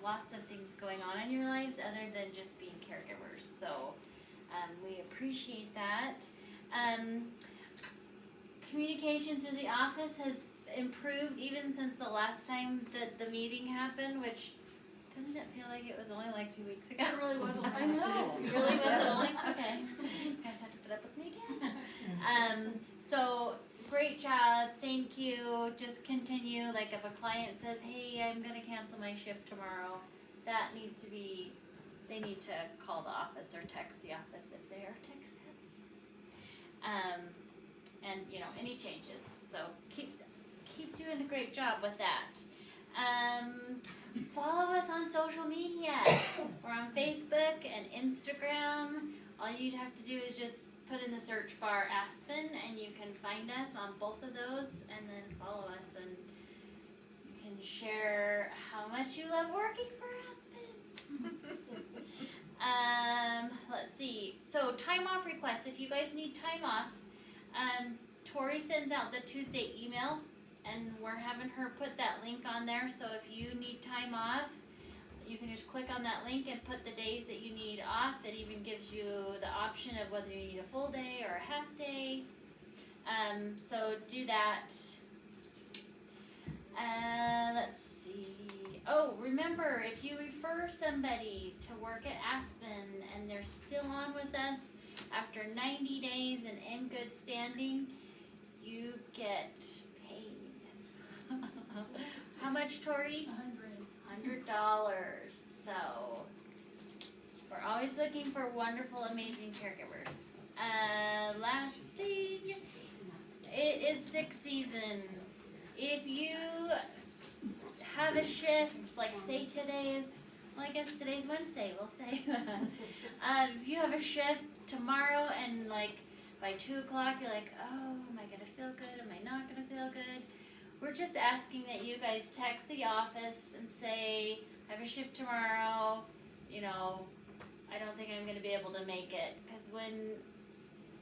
lots of things going on in your lives other than just being caregivers. So we appreciate that. Communication through the office has improved even since the last time that the meeting happened, which doesn't it feel like it was only like 2 weeks ago? It really was only I know. 2 weeks It ago. really was only? Okay. You guys have to put up with me again. So great job, thank you. Just continue. Like if a client says, hey, I'm gonna cancel my shift tomorrow, that needs to be, they need to call the office or text the office if they are tech savvy. And you know, any changes. So keep doing a great job with that. Follow us on social media. We're on Facebook and Instagram. All you'd have to do is just put in the search bar Aspen and you can find us on both of those, and then follow us, and you can share how much you love working for Aspen. Let's see. So time off requests. If you guys need time off, Tori sends out the Tuesday email, and we're having her put that link on there. So if you need time off, you can just click on that link and put the days that you need off. It even gives you the option of whether you need a full day or a half day. So do that. Let's see. Oh, remember, if you refer somebody to work at Aspen and they're still on with us after 90 days and in good standing, you get paid. How much, Tori? $100. So we're always looking for wonderful, amazing caregivers. Last thing, it is sick season. If you have a shift, like say today is, well, I guess today's Wednesday, we'll say. If you have a shift tomorrow and like by 2 o'clock you're like, oh, am I gonna feel good? Am I not gonna feel good? We're just asking that you guys text the office and say, I have a shift tomorrow, you know, I don't think I'm going to be able to make it. Because when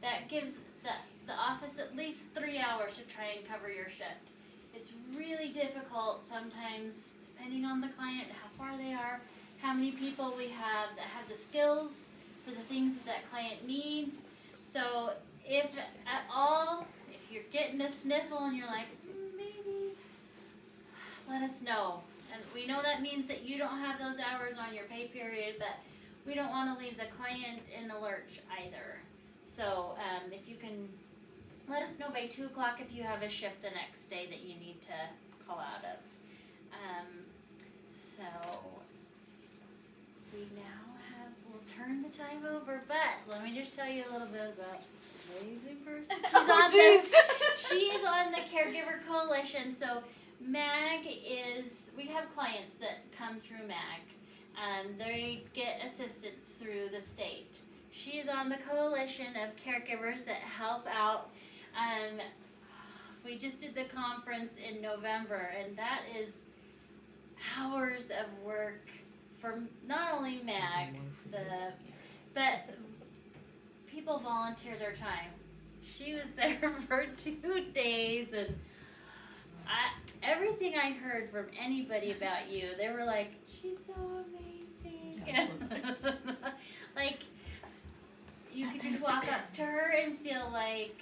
that gives the office at least 3 hours to try and cover your shift. It's really difficult sometimes, depending on the client, how far they are, how many people we have that have the skills for the things that client needs. So if at all, if you're getting a sniffle and you're like, maybe, let us know. And we know that means that you don't have those hours on your pay period, but we don't want to leave the client in the lurch either. So if you can let us know by 2 o'clock if you have a shift the next day that you need to call out of. So we now we'll turn the time over, but let me just tell you a little bit about this amazing person. She is on the Caregiver Coalition. So MAG we have clients that come through MAG. They get assistance through the state. She is on the coalition of caregivers that help out. We just did the conference in November, and that is hours of work for not only MAG, but people volunteer their time. She was there for 2 days, and everything I heard from anybody about you, they were like, she's so amazing. Like, you could just walk up to her and feel like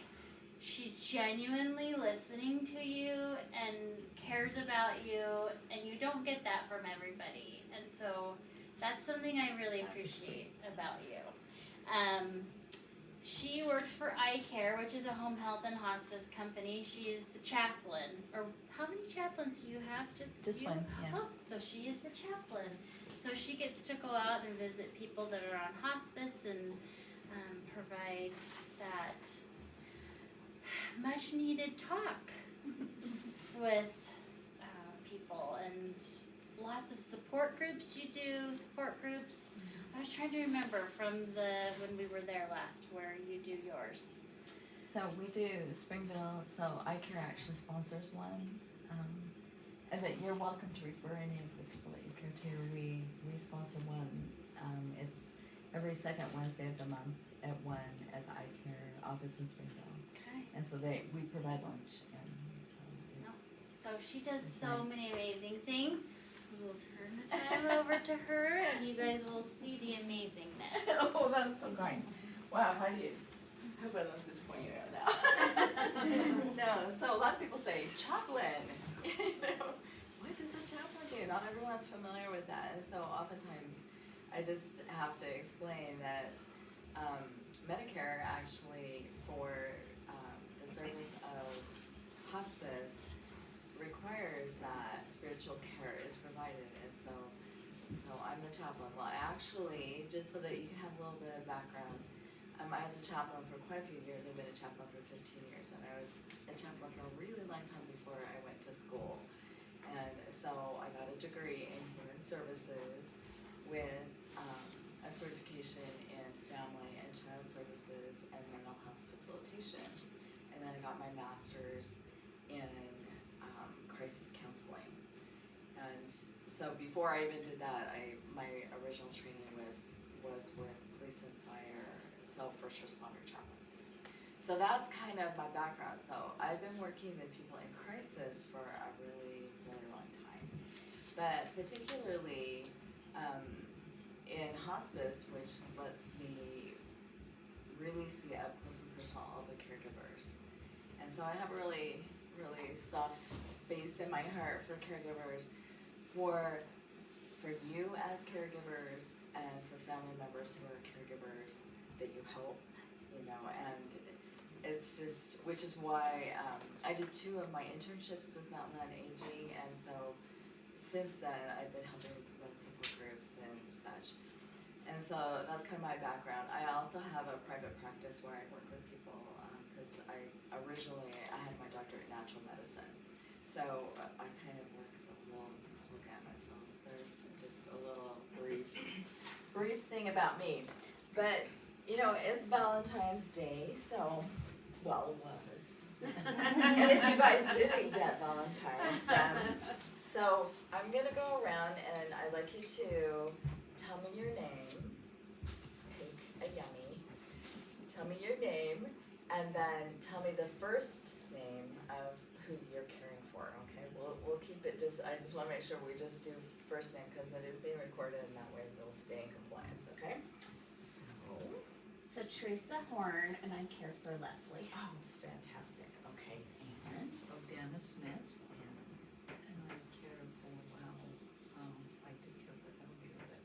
she's genuinely listening to you and cares about you, and you don't get that from everybody. And so that's something I really appreciate about you. She works for iCare, which is a home health and hospice company. She is the chaplain. Or how many chaplains do you have? Just you? one, yeah. Oh, so she is the chaplain. So she gets to go out and visit people that are on hospice and provide that much needed talk with people, and lots of support groups. You do support groups. I was trying to remember from when we were there last where you do yours. So we do Springville, so iCare actually sponsors one. And that you're welcome to refer any of the people that you care to. We sponsor one. It's every second Wednesday of the month at 1 at the iCare office in Springville. Okay. And so we provide lunch, and So she does it's so nice. many amazing things. We'll turn the time over to her, and you guys will see the amazingness. Oh, that's so kind. Wow, how do you, I hope I'm not disappointing you now. No, so a lot of people say, chaplain. You know, what does a chaplain do? Not everyone's familiar with that. And so oftentimes I just have to explain that Medicare actually for the service of hospice requires that spiritual care is provided. And so I'm the chaplain. Well, actually, just so that you can have a little bit of background, I was a chaplain for quite a few years. I've been a chaplain for 15 years, and I was a chaplain for a really long time before I went to school. And so I got a degree in human services with a certification in family and child services and mental health facilitation. And then I got my master's in crisis counseling. And so before I even did that, my original training was with police and fire, so first responder chaplains. So that's kind of my background. So I've been working with people in crisis for a really, really long time. But particularly in hospice, which lets me really see up close and personal all the caregivers. And so I have a really, really soft space in my heart for caregivers, for you as caregivers and for family members who are caregivers that you help, you know, and it's just, which is why I did 2 of my internships with Mountain Land Aging, and so since then I've been helping run support groups and such. And so that's kind of my background. I also have a private practice where I work with people because I had my doctorate in natural medicine. So I kind of work the whole gamut. So there's just a little brief thing about me. But, you know, it's Valentine's Day, so, well, it was. And if you guys didn't get Valentine's, then, so I'm gonna go around and I'd like you to tell me your name, take a yummy, tell me your name, and then tell me the first name of who you're caring for, okay? We'll keep it I just wanna make sure we just do first name because it is being recorded and that way we'll stay in compliance, okay? So Teresa Horn, and I care for Leslie. Oh, fantastic, okay, and So Dennis Smith, and I care for, I do care for Elvira, but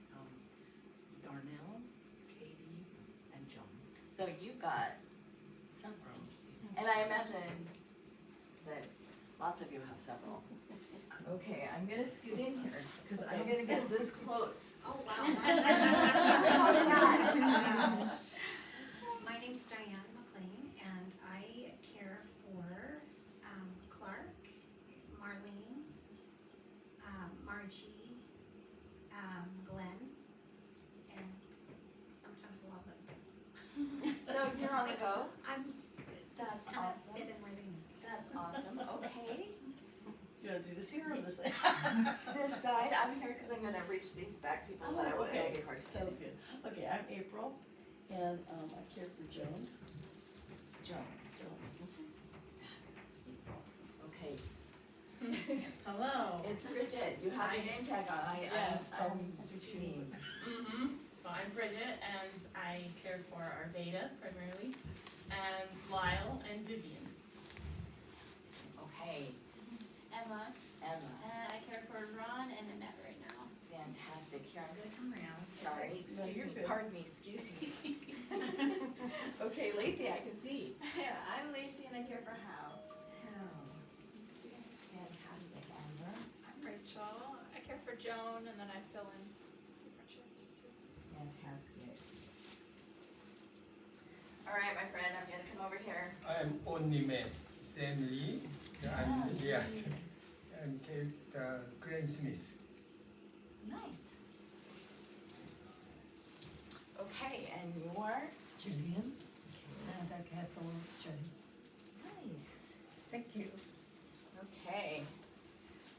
Darnell, Katie, and Joan. so you've got several, and I imagine that lots of you have several. Okay, I'm gonna scoot in here, because I'm gonna get this close. Oh, wow. My name's Diane McLean, and I care for Clark, Marlene, Margie, Glenn, and sometimes a lot of them. So you're on the go? I'm just That's kind of awesome. fit in where they need. That's awesome, okay. You gotta do this here or this side? This side, I'm here because I'm gonna reach these back people that I would okay. be hard to Sounds good. Okay, I'm April, and I care for Joan. Joan. Okay. Hello. It's Bridget, you have your name tag on, Yes, I'm tuning. So I'm Bridget, and I care for Arvada primarily, and Lyle and Vivian. Okay, Emma, Emma, and I care for Ron and Annette right now. fantastic, here, I'm gonna come around, sorry, No, excuse you're me, good. pardon me, excuse me. Okay, Lacey, I can see. I'm Lacey and I care for Hal. Fantastic, Amber. I'm Rachel. I care for Joan and then I fill in different shifts too. Fantastic. All right, my friend, I'm gonna come over here. I am only man, Sam Lee. I'm yes, and Glenn Smith. Nice. Okay, and you are? Julian, and I care for Joan. Nice. Thank you. Okay.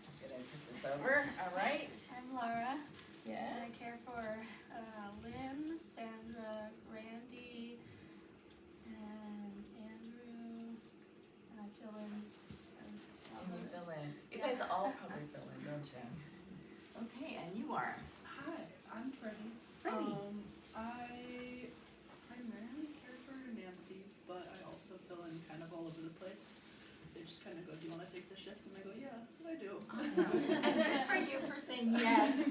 I'm gonna put this over, all right. I'm Laura, Yeah. and I care for Lynn, Sandra, Randy, and Andrew, and I fill in. Can you fill in? You guys all probably fill in, don't you? Okay, and you are? Hi, over the place. They just kind of go, do you want to take the shift? And I go, yeah, I do. Awesome. And good for you for saying yes.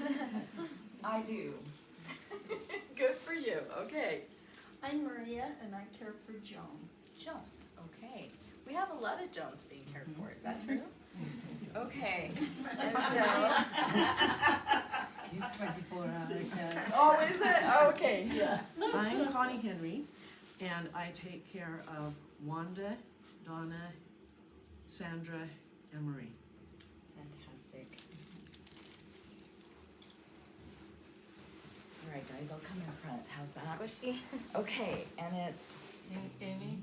I do. Good for you. Okay. I'm Maria and I care for Joan. Joan. Okay. We have a lot of Joans being cared for. Is that true? Okay. And so, He's 24 hours. oh, is it? Okay. Yeah. I'm Connie Henry, and I take care of Wanda, Donna, Sandra, and Marie. Fantastic. All right, guys, I'll come in front. How's that? Squishy. Okay, and it's Amy,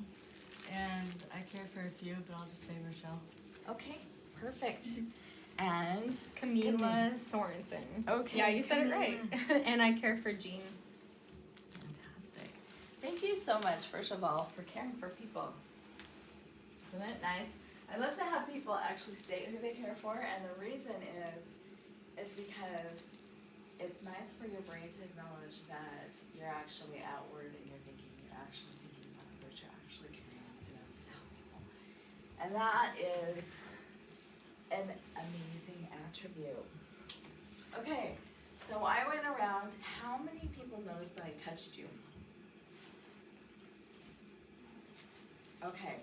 and I care for a few, but I'll just say Rochelle. okay. Perfect. And Camila Sorensen. okay. Yeah, you said it right. Camila. And I care for Jean. Fantastic. Thank you so much, first of all, for caring for people. Isn't it nice? I love to have people actually state who they care for, and the reason is because it's nice for your brain to acknowledge that you're actually outward and you're actually thinking about others, you're actually caring enough to help people. And that is an amazing attribute. Okay, so I went around. How many people noticed that I touched you? Okay,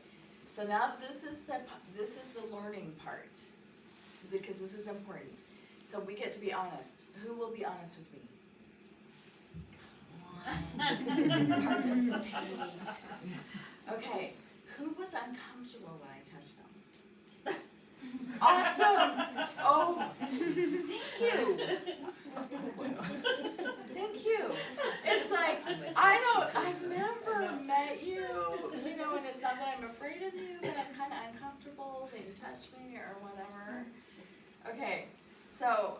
so now this is the learning part, because this is important. So we get to be honest. Who will be honest with me? Come on. Participate. Okay, who was uncomfortable when I touched them? Awesome! Oh, thank you. Thank you. It's like, I've never met you, and it's not that I'm afraid of you, but I'm kind of uncomfortable that you touched me or whatever. Okay, so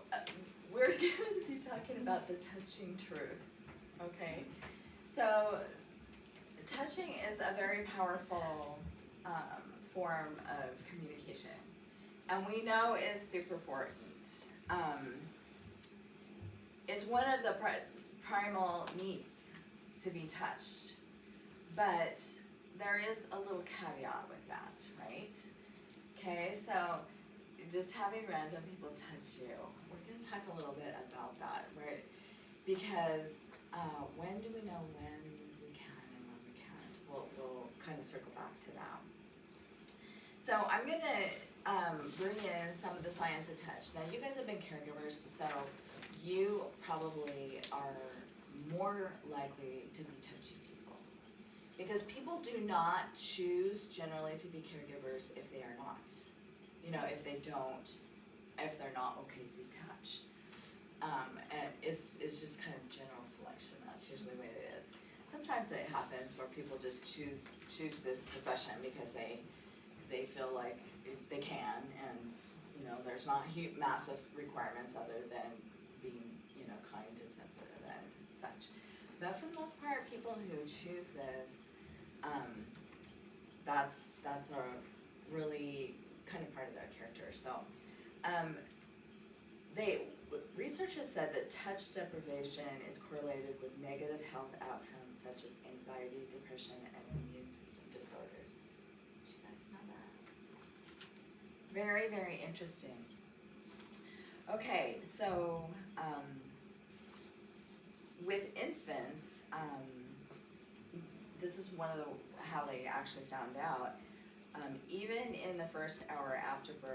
we're going to be talking about the touching truth, okay? So touching is a very powerful form of communication. And we know it's super important. It's one of the primal needs to be touched. But there is a little caveat with that, right? Okay, so just having random people touch you, we're going to talk a little bit about that, right? Because when do we know when we can and when we can't? We'll kind of circle back to that. So I'm going to bring in some of the science of touch. Now, you guys have been caregivers, so you probably are more likely to be touchy people. Because people do not choose generally to be caregivers if they are not. If they're not okay to touch. And it's just kind of general selection. That's usually the way it is. Sometimes it happens where people just choose this profession because they feel like they can, and there's not massive requirements other than being kind and sensitive and such. But for the most part, people who choose this, that's a really kind of part of their character. So researchers said that touch deprivation is correlated with negative health outcomes such as anxiety, depression, and immune system disorders. Did you guys know that? Very, very interesting. Okay, so with infants, this is one of how they actually found out. Even in the first hour after birth,